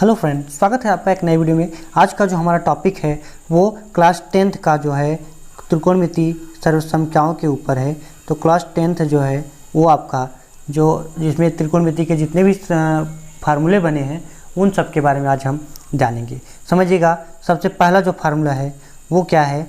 Hello friend, स्वागत है आपका एक नई वीडियो में। आज का जो हमारा टॉपिक है वो क्लास 10th का जो है त्रिकोणमिति सर्वसंख्याओं के ऊपर है। तो क्लास 10th जो है वो आपका जो जिसमें त्रिकोणमिति के जितने भी फार्मूले बने हैं उन सब के बारे में आज हम जानेंगे। समझिएगा, सबसे पहला जो फार्मूला है वो क्या है।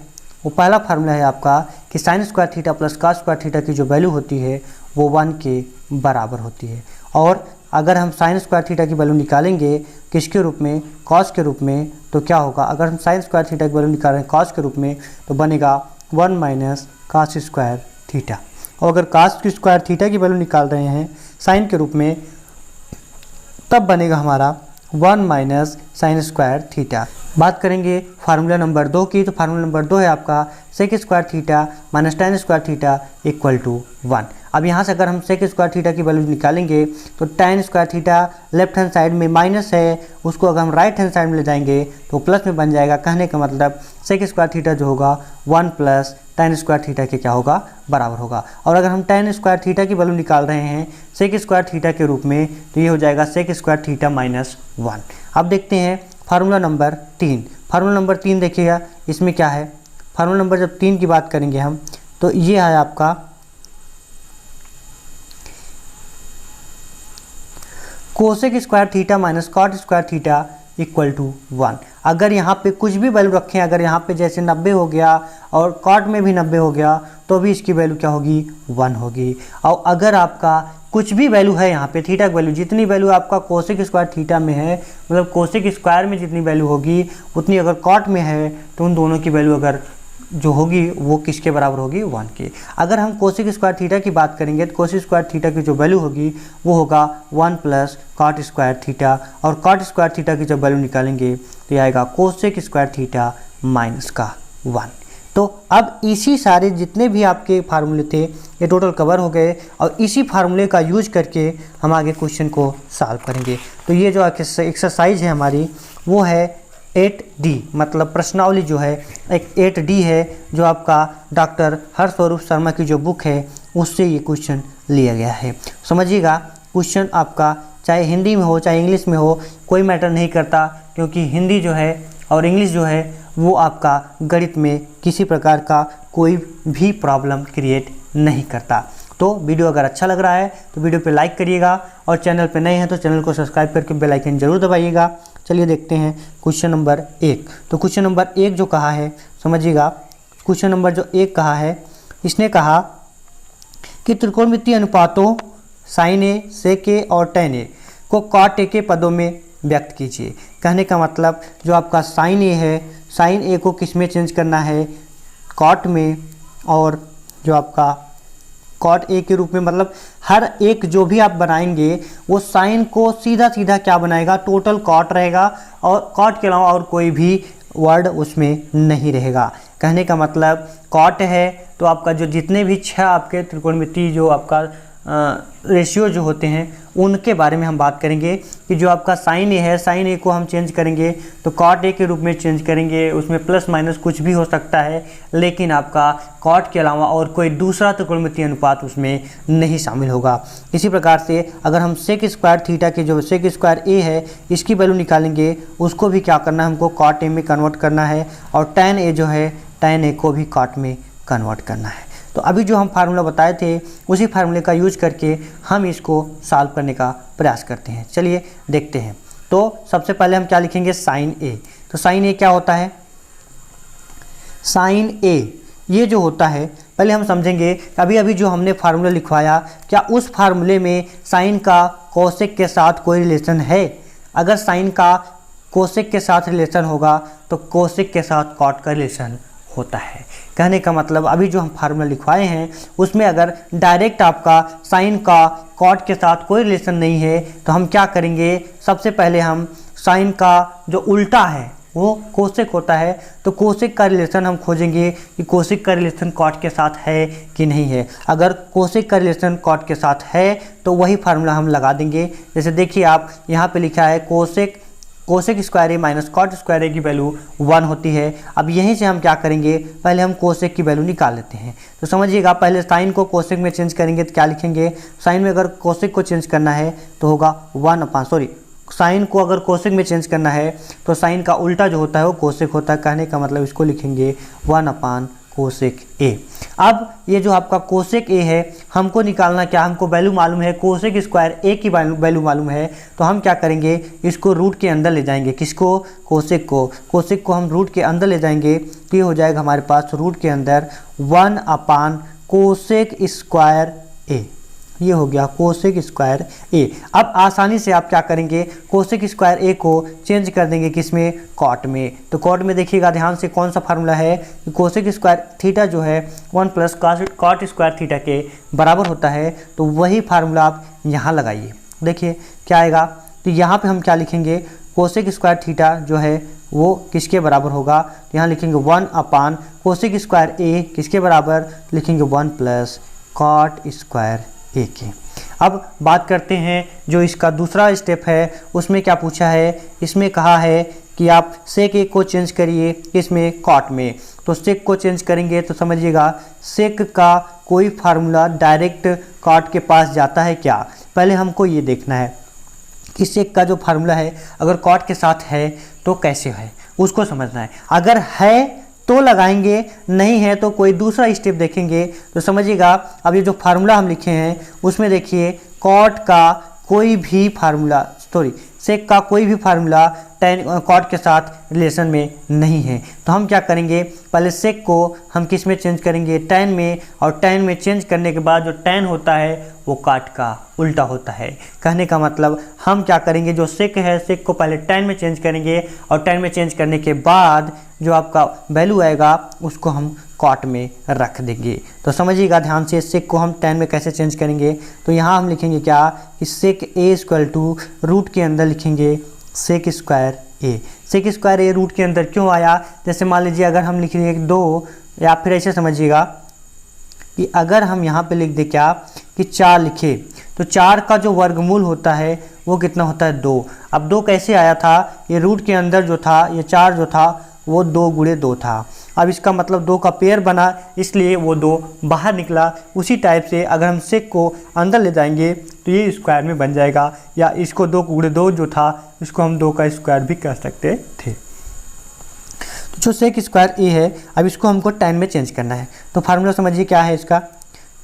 वो पहला फार्मूला है आपका कि sine square theta plus cos square theta की जो वैल्यू होती है वो 1 के बराबर होती है। और अगर हम साइन स्क्वायर थीटा की वैल्यू निकालेंगे किसके रूप में, कॉस के रूप में, तो क्या होगा। अगर हम साइन स्क्वायर थीटा की वैल्यू निकाल रहे हैं कॉस के रूप में तो बनेगा 1 माइनस कॉस स्क्वायर थीटा। और अगर कॉस स्क्वायर थीटा की वैल्यू निकाल रहे हैं साइन के रूप में तब बनेगा हमारा 1 माइनस साइन स्क्वायर थीटा। बात करेंगे फार्मूला नंबर 2 की। तो फार्मूला नंबर 2 है आपका sec square theta minus tan square theta equal to 1। अब यहाँ से अगर हम सेक स्क्वायर थीटा की वैल्यू निकालेंगे तो tan square theta left hand side में माइनस है, उसको अगर हम राइट हैंड साइड में ले जाएंगे तो प्लस में बन जाएगा। कहने का मतलब सेक स्क्वायर थीटा जो होगा 1 प्लस tan स्क्वायर थीटा के क्या होगा, बराबर होगा। और अगर हम tan स्क्वायर थीटा की वैल्यू निकाल रहे हैं सेक स्क्वायर थीटा के रूप में तो ये हो जाएगा सेक स्क्वायर थीटा माइनस 1। अब देखते हैं फार्मूला नंबर 3। फार्मूला नंबर 3 देखिएगा, इसमें क्या है। फार्मूला नंबर जब 3 की बात करेंगे हम तो ये है आपका cosec square theta minus cot square theta equal to 1। अगर यहाँ पे कुछ भी वैल्यू रखें, अगर यहाँ पे जैसे 90 हो गया और कॉट में भी 90 हो गया तो भी इसकी वैल्यू क्या होगी, 1 होगी। और अगर आपका कुछ भी वैल्यू है यहाँ पे थीटा की वैल्यू, जितनी वैल्यू आपका कोसेक स्क्वायर थीटा में है, मतलब कोसेक स्क्वायर में जितनी वैल्यू होगी उतनी अगर कॉट में है तो उन दोनों की वैल्यू अगर जो होगी वो किसके बराबर होगी, 1 के। अगर हम कोसेक स्क्वायर थीटा की बात करेंगे तो कोसेक स्क्वायर थीटा की जो वैल्यू होगी वो होगा 1 प्लस कॉट स्क्वायर थीटा। और कॉट स्क्वायर थीटा की जब वैल्यू निकालेंगे तो ये आएगा कोसेक स्क्वायर थीटा माइनस का 1। तो अब इसी सारे जितने भी आपके फार्मूले थे ये टोटल कवर हो गए और इसी फार्मूले का यूज करके हम आगे क्वेश्चन को सॉल्व करेंगे। तो ये जो एक्सरसाइज है हमारी वो है 8D, मतलब प्रश्नावली जो है एक 8D है जो आपका डॉक्टर हर्षस्वरूप शर्मा की जो बुक है उससे ये क्वेश्चन लिया गया है। समझिएगा, क्वेश्चन आपका चाहे हिंदी में हो चाहे इंग्लिश में हो कोई मैटर नहीं करता, क्योंकि हिंदी जो है और इंग्लिश जो है वो आपका गणित में किसी प्रकार का कोई भी प्रॉब्लम क्रिएट नहीं करता। तो वीडियो अगर अच्छा लग रहा है तो वीडियो पे लाइक करिएगा और चैनल पे नए हैं तो चैनल को सब्सक्राइब करके बेल आइकन जरूर दबाइएगा। चलिए देखते हैं क्वेश्चन नंबर 1। तो क्वेश्चन नंबर 1 जो कहा है, समझिएगा, क्वेश्चन नंबर जो 1 कहा है, इसने कहा कि त्रिकोणमितीय अनुपातों साइन ए, सेक ए और tan ए को कॉट ए के पदों में व्यक्त कीजिए। कहने का मतलब जो आपका साइन ए है, साइन ए को किस में चेंज करना है, कॉट में, और जो आपका कॉट ए के रूप में, मतलब हर एक जो भी आप बनाएंगे वो साइन को सीधा सीधा क्या बनाएगा, टोटल कॉट रहेगा और कॉट के अलावा और कोई भी वर्ड उसमें नहीं रहेगा। कहने का मतलब कॉट है तो आपका जो जितने भी 6 आपके त्रिकोणमिति जो आपका रेशियो जो होते हैं उनके बारे में हम बात करेंगे कि जो आपका साइन ए है, साइन ए को हम चेंज करेंगे तो कॉट ए के रूप में चेंज करेंगे। उसमें प्लस माइनस कुछ भी हो सकता है, लेकिन आपका कॉट के अलावा और कोई दूसरा त्रिकोणमितीय अनुपात उसमें नहीं शामिल होगा। इसी प्रकार से अगर हम सेक स्क्वायर थीटा के जो सेक स्क्वायर ए है इसकी वैल्यू निकालेंगे, उसको भी क्या करना है, हमको कॉट ए में कन्वर्ट करना है। और tan ए जो है, tan ए को भी कॉट में कन्वर्ट करना है। तो अभी जो हम फार्मूला बताए थे उसी फार्मूले का यूज करके हम इसको सॉल्व करने का प्रयास करते हैं। चलिए देखते हैं। तो सबसे पहले हम क्या लिखेंगे, साइन ए। तो साइन ए क्या होता है, साइन ए ये जो होता है पहले हम समझेंगे। अभी अभी जो हमने फार्मूला लिखवाया क्या उस फार्मूले में साइन का कोसेक के साथ कोई रिलेशन है। अगर साइन का कोसेक के साथ रिलेशन होगा तो कोसेक के साथ कॉट का रिलेशन होता है। कहने का मतलब अभी जो हम फार्मूला लिखवाए हैं उसमें अगर डायरेक्ट आपका साइन का कॉट के साथ कोई रिलेशन नहीं है तो हम क्या करेंगे, सबसे पहले हम साइन का जो उल्टा है वो कोसेक होता है तो कोसेक का रिलेशन हम खोजेंगे कि कोसेक का रिलेशन कॉट के साथ है कि नहीं है। अगर कोसेक का रिलेशन कॉट के साथ है तो वही फार्मूला हम लगा देंगे। जैसे देखिए आप यहाँ पे लिखा है कोसेक स्क्वायर ए माइनस कॉट स्क्वायर ए की वैल्यू 1 होती है। अब यहीं से हम क्या करेंगे, पहले हम कोसेक की वैल्यू निकाल लेते हैं। तो समझिएगा, पहले साइन को कोसेक में चेंज करेंगे तो क्या लिखेंगे, साइन में अगर कोसेक को चेंज करना है तो होगा साइन को अगर कोसेक में चेंज करना है तो साइन का उल्टा जो होता है वो कोसेक होता है। कहने का मतलब इसको लिखेंगे 1 कोसेक ए। अब ये जो आपका कोसेक ए है हमको निकालना क्या, हमको वैल्यू मालूम है कोसेक स्क्वायर ए की वैल्यू मालूम है, तो हम क्या करेंगे इसको रूट के अंदर ले जाएंगे। किसको? कोसेक को। कोसेक को हम रूट के अंदर ले जाएंगे तो ये हो जाएगा हमारे पास रूट के अंदर 1 कोसेक स्क्वायर ए। ये हो गया कोसेक स्क्वायर ए। अब आसानी से आप क्या करेंगे कोसेक स्क्वायर ए को चेंज कर देंगे किसमें? कॉट में। तो कॉट में देखिएगा ध्यान से कौन सा फार्मूला है कि कोसेक स्क्वायर थीटा जो है 1 प्लस कॉट स्क्वायर थीटा के बराबर होता है। तो वही फार्मूला आप यहाँ लगाइए। देखिए क्या आएगा, तो यहाँ पे हम क्या लिखेंगे कोसेक स्क्वायर थीटा जो है वो किसके बराबर होगा, तो यहाँ लिखेंगे 1 कोसेक स्क्वायर ए किसके बराबर, लिखेंगे 1 प्लस कॉट स्क्वायर ए के। अब बात करते हैं जो इसका दूसरा स्टेप है उसमें क्या पूछा है, इसमें कहा है कि आप सेक ए को चेंज करिए इसमें कॉट में। तो सेक को चेंज करेंगे तो समझिएगा सेक का कोई फार्मूला डायरेक्ट कॉट के पास जाता है क्या, पहले हमको ये देखना है कि सेक का जो फार्मूला है अगर कॉट के साथ है तो कैसे है उसको समझना है। अगर है तो लगाएंगे, नहीं है तो कोई दूसरा स्टेप देखेंगे। तो समझिएगा अब ये जो फार्मूला हम लिखे हैं उसमें देखिए कॉट का कोई भी फार्मूला सेक का कोई भी फार्मूला टेन कॉट के साथ रिलेशन में नहीं है। तो हम क्या करेंगे पहले सेक को हम किस में चेंज करेंगे, टेन में, और टेन में चेंज करने के बाद जो टेन होता है वो कॉट का उल्टा होता है। कहने का मतलब हम क्या करेंगे जो सेक है सेक को पहले टेन में चेंज करेंगे और टेन में चेंज करने के बाद जो आपका वैल्यू आएगा उसको हम कॉट में रख देंगे। तो समझिएगा ध्यान से सेक को हम टेन में कैसे चेंज करेंगे। तो यहाँ हम लिखेंगे क्या कि सेक ए इक्वल टू रूट के अंदर लिखेंगे सेक स्क्वायर ए। सेक स्क्वायर ए रूट के अंदर क्यों आया, जैसे मान लीजिए अगर हम लिखेंगे 2, या फिर ऐसे समझिएगा कि अगर हम यहाँ पे लिख दे क्या कि 4 लिखे तो 4 का जो वर्गमूल होता है वो कितना होता है 2। अब 2 कैसे आया था, ये रूट के अंदर जो था ये 4 जो था वो 2 गुणे 2 था। अब इसका मतलब 2 का पेयर बना इसलिए वो 2 बाहर निकला। उसी टाइप से अगर हम सेक को अंदर ले जाएंगे तो ये स्क्वायर में बन जाएगा, या इसको 2 गुणे 2 जो था इसको हम 2 का स्क्वायर भी कर सकते थे। तो जो सेक स्क्वायर ए है अब इसको हमको 10 में चेंज करना है। तो फार्मूला समझिए क्या है इसका,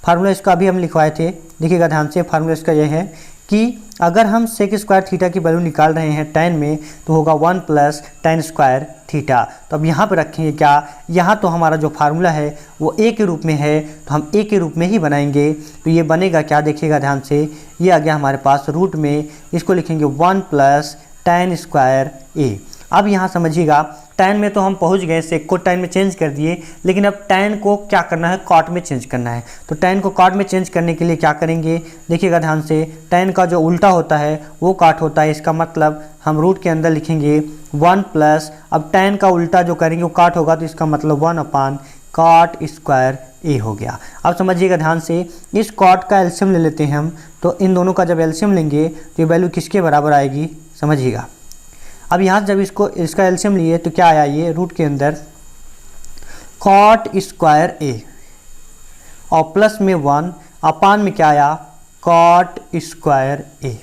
फार्मूला इसका अभी हम लिखवाए थे, देखिएगा ध्यान से। फार्मूला इसका यह है कि अगर हम सेक स्क्वायर थीटा की वैल्यू निकाल रहे हैं 10 में तो होगा 1 प्लस टेन स्क्वायर थीटा। तो अब यहाँ पे रखेंगे क्या, यहाँ तो हमारा जो फार्मूला है वो ए के रूप में है तो हम ए के रूप में ही बनाएंगे। तो ये बनेगा क्या, देखिएगा ध्यान से, ये आ गया हमारे पास रूट में, इसको लिखेंगे 1 प्लस टेन स्क्वायर ए। अब यहाँ समझिएगा 10 में तो हम पहुँच गए, सेक को 10 में चेंज कर दिए, लेकिन अब 10 को क्या करना है कॉट में चेंज करना है। तो 10 को कॉट में चेंज करने के लिए क्या करेंगे, देखिएगा ध्यान से, 10 का जो उल्टा होता है वो कॉट होता है। इसका मतलब हम रूट के अंदर लिखेंगे 1 प्लस, अब 10 का उल्टा जो करेंगे वो कॉट होगा तो इसका मतलब 1 कॉट स्क्वायर ए हो गया। अब समझिएगा ध्यान से, इस कॉट का एलसीएम ले लेते हैं हम, तो इन दोनों का जब एलसीएम लेंगे तो ये वैल्यू किसके बराबर आएगी, समझिएगा। अब यहाँ जब इसका एलसीएम लिए तो क्या आया, ये रूट के अंदर कॉट स्क्वायर ए और प्लस में 1 अपान में क्या आया कॉट स्क्वायर ए।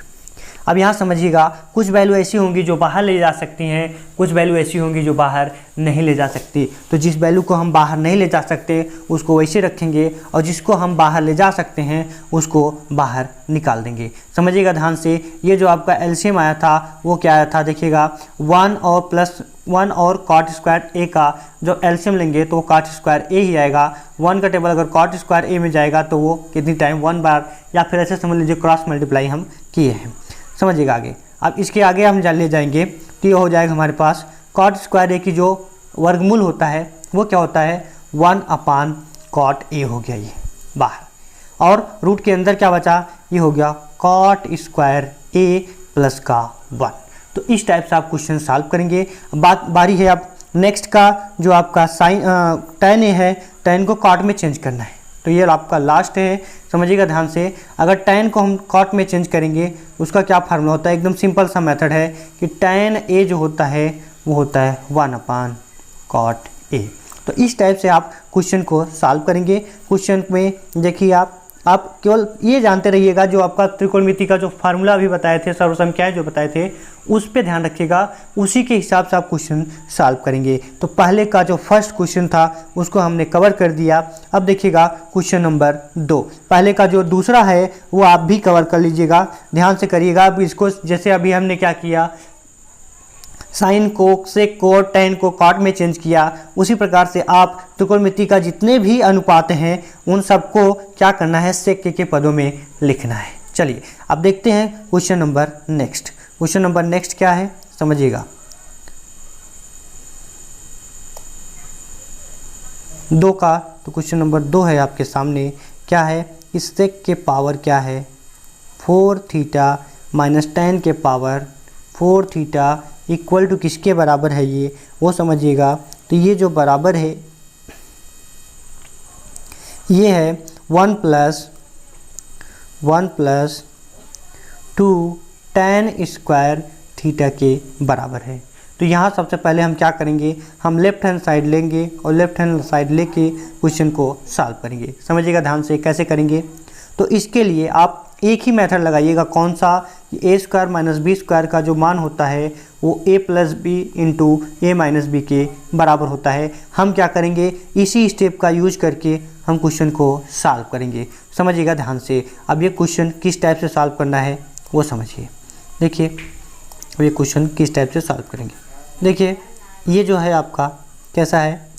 अब यहाँ समझिएगा कुछ वैल्यू ऐसी होंगी जो बाहर ले जा सकती हैं, कुछ वैल्यू ऐसी होंगी जो बाहर नहीं ले जा सकती। तो जिस वैल्यू को हम बाहर नहीं ले जा सकते उसको वैसे रखेंगे और जिसको हम बाहर ले जा सकते हैं उसको बाहर निकाल देंगे। समझिएगा ध्यान से, ये जो आपका एलसीएम आया था वो क्या आया था, देखिएगा 1 और प्लस 1 और कॉट स्क्वायर ए का जो एलसीएम लेंगे तो वो कॉट स्क्वायर ए ही आएगा। 1 का टेबल अगर कॉट स्क्वायर ए में जाएगा तो वो कितनी टाइम 1 बार, या फिर ऐसे समझ लीजिए क्रॉस मल्टीप्लाई हम किए हैं। समझिएगा आगे, अब इसके आगे हम ले जाएंगे तो ये हो जाएगा हमारे पास कॉट स्क्वायर ए की जो वर्गमूल होता है वो क्या होता है 1 कॉट ए हो गया ये बाहर, और रूट के अंदर क्या बचा, ये हो गया कॉट स्क्वायर ए प्लस का 1। तो इस टाइप से आप क्वेश्चन सॉल्व करेंगे। बारी है अब नेक्स्ट का, जो आपका साइन tan ए है, tan को कॉट में चेंज करना है। तो ये आपका लास्ट है, समझिएगा ध्यान से। अगर tan को हम कॉट में चेंज करेंगे उसका क्या फार्मूला होता है, एकदम सिंपल सा मेथड है कि tan ए जो होता है वो होता है 1 कॉट ए। तो इस टाइप से आप क्वेश्चन को सॉल्व करेंगे। क्वेश्चन में देखिए आप आप केवल ये जानते रहिएगा, जो आपका त्रिकोणमिति का जो फार्मूला अभी बताए थे, सर्वसंख्याएं जो बताए थे, उस पे ध्यान रखिएगा, उसी के हिसाब से आप क्वेश्चन सॉल्व करेंगे। तो पहले का जो फर्स्ट क्वेश्चन था उसको हमने कवर कर दिया। अब देखिएगा क्वेश्चन नंबर 2, पहले का जो दूसरा है वो आप भी कवर कर लीजिएगा, ध्यान से करिएगा। अब इसको जैसे अभी हमने क्या किया, साइन को सेक को टेन को कॉट में चेंज किया, उसी प्रकार से आप त्रिकोणमिति का जितने भी अनुपात हैं उन सबको क्या करना है, सेक के पदों में लिखना है। चलिए अब देखते हैं question number next. Question number next क्या है समझिएगा, 2 का, तो क्वेश्चन नंबर 2 है आपके सामने। क्या है, इस सेक के पावर क्या है 4 थीटा माइनस टेन के पावर 4 थीटा इक्वल टू किसके बराबर है, ये वो समझिएगा। तो ये जो बराबर है ये है 1 प्लस 2 टेन स्क्वायर थीटा के बराबर है। तो यहाँ सबसे पहले हम क्या करेंगे, हम लेफ्ट हैंड साइड लेंगे और लेफ्ट हैंड साइड लेके क्वेश्चन को सॉल्व करेंगे। समझिएगा ध्यान से कैसे करेंगे। तो इसके लिए आप एक ही मेथड लगाइएगा, कौन सा, ए स्क्वायर माइनस बी स्क्वायर का जो मान होता है वो ए प्लस बी इंटू ए माइनस बी के बराबर होता है। हम क्या करेंगे, इसी स्टेप का यूज करके हम क्वेश्चन को सॉल्व करेंगे। समझिएगा ध्यान से। अब ये क्वेश्चन किस टाइप से सॉल्व करना है वो समझिए। देखिए अब ये क्वेश्चन किस टाइप से सॉल्व करेंगे। देखिए ये जो है आपका कैसा है,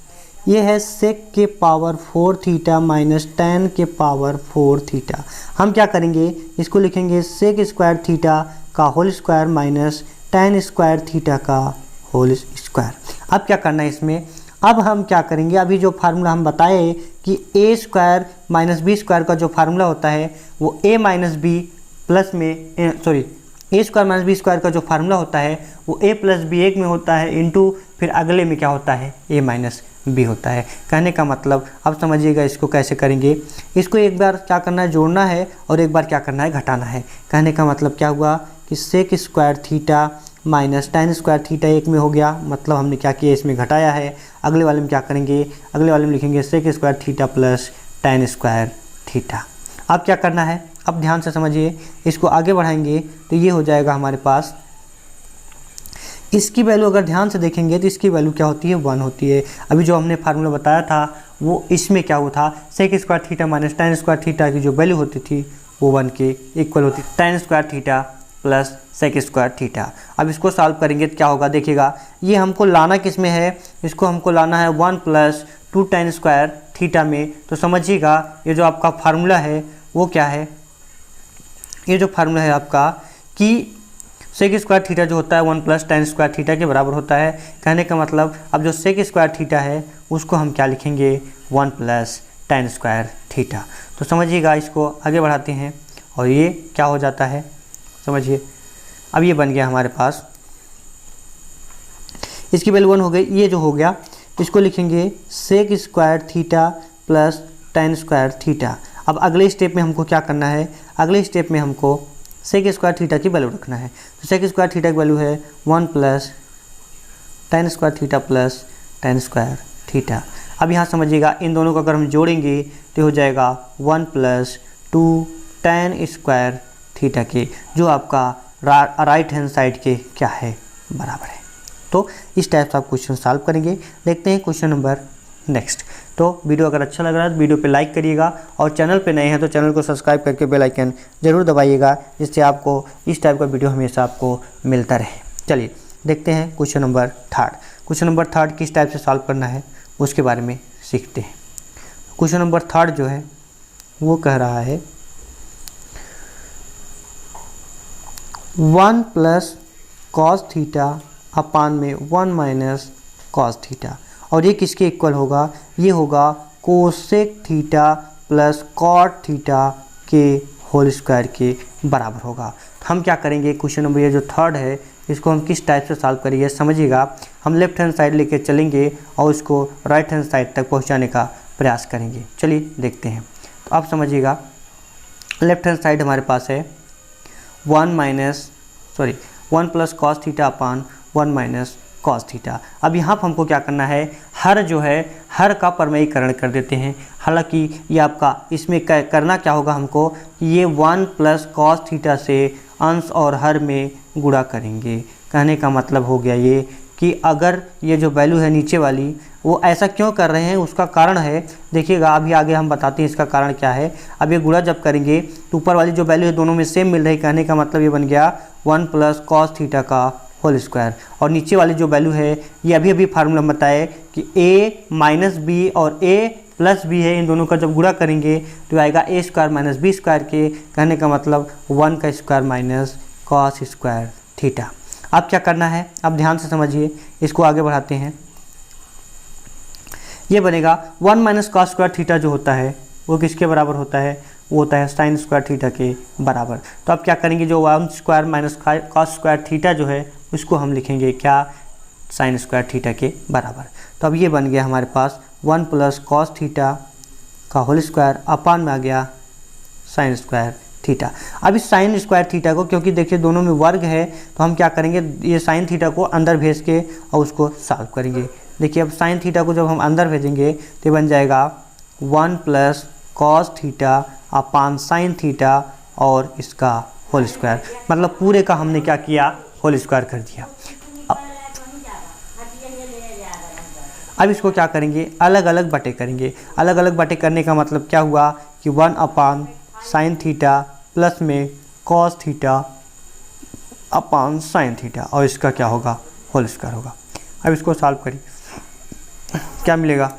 ये है सेक के पावर 4 थीटा माइनस टेन के पावर 4 थीटा। हम क्या करेंगे, इसको लिखेंगे सेक स्क्वायर थीटा का whole square minus tan square theta का होल स्क्वायर। अब क्या करना है इसमें, अब हम क्या करेंगे, अभी जो फार्मूला हम बताए कि ए स्क्वायर माइनस बी स्क्वायर का जो फार्मूला होता है वो ए माइनस बी प्लस में ए स्क्वायर माइनस बी स्क्वायर का जो फार्मूला होता है वो ए प्लस बी एक में होता है इंटू फिर अगले में क्या होता है, ए माइनस बी होता है। कहने का मतलब अब समझिएगा इसको कैसे करेंगे। इसको एक बार क्या करना है, जोड़ना है, और एक बार क्या करना है, घटाना है। कहने का मतलब क्या हुआ कि sec square theta minus tan square theta एक में हो गया, मतलब हमने क्या किया, इसमें घटाया है। अगले वाले में क्या करेंगे, अगले वाले में लिखेंगे sec square theta plus tan square theta. अब क्या करना है, अब ध्यान से समझिए, इसको आगे बढ़ाएंगे तो ये हो जाएगा हमारे पास, इसकी वैल्यू अगर ध्यान से देखेंगे तो इसकी वैल्यू क्या होती है, 1 होती है। अभी जो हमने फार्मूला बताया था वो इसमें क्या हुआ था, sec square theta minus tan square theta की जो वैल्यू होती थी वो 1 के इक्वल होती, tan square theta plus sec square theta. अब इसको सॉल्व करेंगे तो क्या होगा, देखिएगा ये हमको लाना किस में है, इसको हमको लाना है 1 प्लस 2 टेन स्क्वायर थीटा में। तो समझिएगा ये जो आपका फार्मूला है वो क्या है, ये जो फार्मूला है आपका कि सेक स्क्वायर थीटा जो होता है 1 प्लस टेन स्क्वायर थीटा के बराबर होता है। कहने का मतलब अब जो सेक स्क्वायर थीटा है उसको हम क्या लिखेंगे, 1 प्लस टेन स्क्वायर थीटा। तो समझिएगा इसको आगे बढ़ाते हैं और ये क्या हो जाता है, समझिए अब ये बन गया हमारे पास, इसकी वैल्यू 1 हो गई। ये जो हो गया इसको लिखेंगे sec square theta plus tan square theta. अब अगले स्टेप में हमको क्या करना है, अगले स्टेप में हमको सेक स्क्वायर थीटा की वैल्यू रखना है। तो सेक स्क्वायर थीटा की वैल्यू है 1 plus tan square theta plus tan square theta. अब यहाँ समझिएगा इन दोनों को अगर हम जोड़ेंगे तो हो जाएगा 1 प्लस 2 टेन स्क्वायर थीटा के, जो आपका राइट हैंड साइड के क्या है, बराबर है। तो इस टाइप से आप क्वेश्चन सॉल्व करेंगे। देखते हैं क्वेश्चन नंबर नेक्स्ट। तो वीडियो अगर अच्छा लग रहा है तो वीडियो पे लाइक करिएगा, और चैनल पे नए हैं तो चैनल को सब्सक्राइब करके बेल आइकन जरूर दबाइएगा, जिससे आपको इस टाइप का वीडियो हमेशा आपको मिलता रहे। चलिए देखते हैं क्वेश्चन नंबर 3। क्वेश्चन नंबर 3 किस टाइप से सॉल्व करना है उसके बारे में सीखते हैं। क्वेश्चन नंबर 3 जो है वो कह रहा है 1 प्लस कॉस थीटा अपान में 1 माइनस कॉस थीटा, और ये किसके इक्वल होगा, ये होगा cosec theta plus cot theta के होल स्क्वायर के बराबर होगा। तो हम क्या करेंगे, क्वेश्चन नंबर ये जो 3 है इसको हम किस टाइप से सॉल्व करेंगे, समझिएगा। हम लेफ्ट हैंड साइड लेके चलेंगे और उसको राइट हैंड साइड तक पहुंचाने का प्रयास करेंगे। चलिए देखते हैं। तो आप समझिएगा लेफ्ट हैंड साइड हमारे पास है 1 plus cos theta upon 1 minus cos theta. अब यहाँ पर हमको क्या करना है, हर जो है हर का परमयीकरण कर देते हैं। हालांकि ये आपका इसमें करना क्या होगा हमको, ये 1 प्लस कॉस थीटा से अंश और हर में गुणा करेंगे। कहने का मतलब हो गया ये कि अगर ये जो वैल्यू है नीचे वाली, वो ऐसा क्यों कर रहे हैं उसका कारण है, देखिएगा अभी आगे हम बताते हैं इसका कारण क्या है। अब ये गुणा जब करेंगे तो ऊपर वाली जो वैल्यू है दोनों में सेम मिल रही, कहने का मतलब ये बन गया 1 प्लस कॉस थीटा का होल स्क्वायर। और नीचे वाली जो वैल्यू है ये अभी फार्मूला बताए कि a माइनस बी और a प्लस बी है, इन दोनों का जब गुणा करेंगे तो आएगा a square minus B square के, कहने का मतलब 1 का square minus cos square theta. अब क्या करना है, अब ध्यान से समझिए, इसको आगे बढ़ाते हैं। ये बनेगा 1 माइनस कॉस स्क्वायर थीटा जो होता है वो किसके बराबर होता है, वो होता है साइन स्क्वायर थीटा के बराबर। तो अब क्या करेंगे, जो 1 square minus cos square theta जो है उसको हम लिखेंगे क्या, साइन स्क्वायर थीटा के बराबर। तो अब ये बन गया हमारे पास 1 प्लस कॉस थीटा का होल स्क्वायर अपान में आ गया साइन स्क्वायर थीटा। अब इस साइन स्क्वायर थीटा को, क्योंकि देखिए दोनों में वर्ग है, तो हम क्या करेंगे, ये साइन थीटा को अंदर भेज के और उसको सॉल्व करेंगे। देखिए अब साइन थीटा को जब हम अंदर भेजेंगे तो बन जाएगा 1 plus cos theta upon sine theta और इसका होल स्क्वायर, मतलब पूरे का हमने क्या किया, होल स्क्वायर कर दिया। अब इसको क्या करेंगे, अलग अलग बटे करेंगे। अलग अलग बटे करने का मतलब क्या हुआ कि 1 अपान साइन थीटा प्लस में cos theta upon sine theta और इसका क्या होगा, होल स्क्वायर होगा। अब इसको सॉल्व करिए, क्या मिलेगा,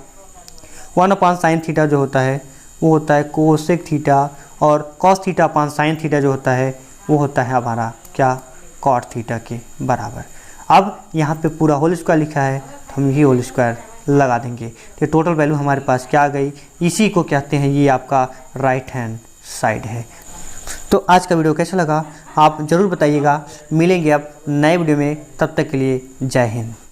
1 अपान साइन थीटा जो होता है वो होता है कोसेक थीटा, और cos theta upon sine theta जो होता है वो होता है हमारा क्या, कॉट थीटा के बराबर। अब यहाँ पे पूरा होल स्क्वायर लिखा है तो हम ये होल स्क्वायर लगा देंगे, तो टोटल वैल्यू हमारे पास क्या आ गई, इसी को कहते हैं, ये आपका राइट हैंड साइड है। तो आज का वीडियो कैसा लगा आप ज़रूर बताइएगा। मिलेंगे अब नए वीडियो में, तब तक के लिए जय हिंद।